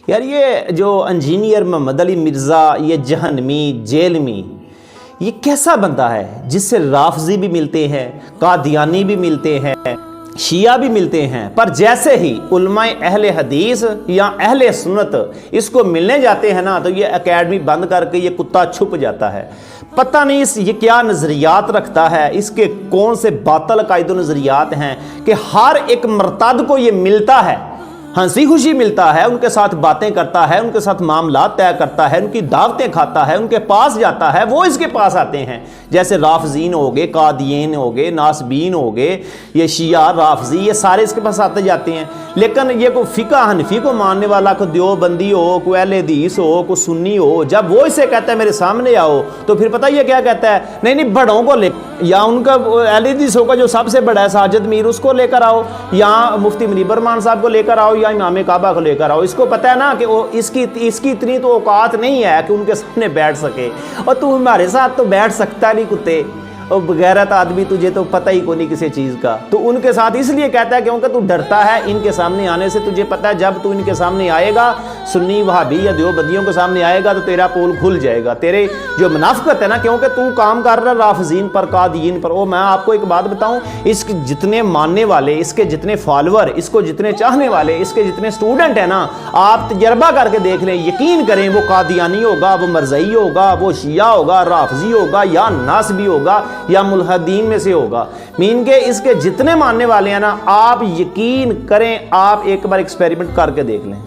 یار یہ جو انجینئر محمد علی مرزا، یہ جہنمی جیلمی، یہ کیسا بندہ ہے جس سے رافضی بھی ملتے ہیں، قادیانی بھی ملتے ہیں، شیعہ بھی ملتے ہیں، پر جیسے ہی علماء اہل حدیث یا اہل سنت اس کو ملنے جاتے ہیں نا تو یہ اکیڈمی بند کر کے یہ کتا چھپ جاتا ہے۔ پتہ نہیں یہ کیا نظریات رکھتا ہے، اس کے کون سے باطل عقائد و نظریات ہیں کہ ہر ایک مرتد کو یہ ملتا ہے، ہنسی خوشی ملتا ہے، ان کے ساتھ باتیں کرتا ہے، ان کے ساتھ معاملات طے کرتا ہے، ان کی دعوتیں کھاتا ہے، ان کے پاس جاتا ہے، وہ اس کے پاس آتے ہیں۔ جیسے رافضین ہو گئے، قادیین ہو گئے، ناسبین ہو گئے، یہ شیعہ رافضی، یہ سارے اس کے پاس آتے جاتے ہیں۔ لیکن یہ کوئی فقہ حنفی کو ماننے والا، کوئی دیوبندی ہو، کوئی اہل حدیث ہو، کوئی سنی ہو، جب وہ اسے کہتا ہے میرے سامنے آؤ تو پھر پتہ یہ کیا کہتا ہے، نہیں بڑوں کو لے، یا ان کا اہل حدیث ہوگا جو سب سے بڑا ہے ساجد میر، اس کو لے کر آؤ، یا مفتی منیب الرحمان صاحب کو لے کر آؤ، یا امام کعبہ کو لے کر آؤ۔ اس کو پتہ ہے نا کہ اس کی اتنی تو اوقات نہیں ہے کہ ان کے سامنے بیٹھ سکے، اور تو ہمارے ساتھ تو بیٹھ سکتا نہیں کتے، اور بغیرت آدمی، تجھے تو پتہ ہی کو نہیں کسی چیز کا۔ تو ان کے ساتھ اس لیے کہتا ہے کیونکہ تو ڈرتا ہے ان کے سامنے آنے سے۔ تجھے پتہ ہے جب تو ان کے سامنے آئے گا، سنی وہابی یا دیوبندیوں کے سامنے آئے گا تو تیرا پول کھل جائے گا، تیرے جو منافقت ہے نا، کیونکہ تو کام کر رہا رافضین پر، قادیین پر۔ میں آپ کو ایک بات بتاؤں، اس کے جتنے ماننے والے، اس کے جتنے فالوور، اس کو جتنے چاہنے والے، اس کے جتنے سٹوڈنٹ ہیں نا، آپ تجربہ کر کے دیکھ لیں، یقین کریں، وہ قادیانی ہوگا، وہ مرزائی ہوگا، وہ شیعہ ہوگا، رافضی ہوگا، یا ناسبی ہوگا، یا ملحدین میں سے ہوگا، مین کے اس کے جتنے ماننے والے ہیں نا، آپ یقین کریں، آپ ایک بار ایکسپیریمنٹ کر کے دیکھ لیں۔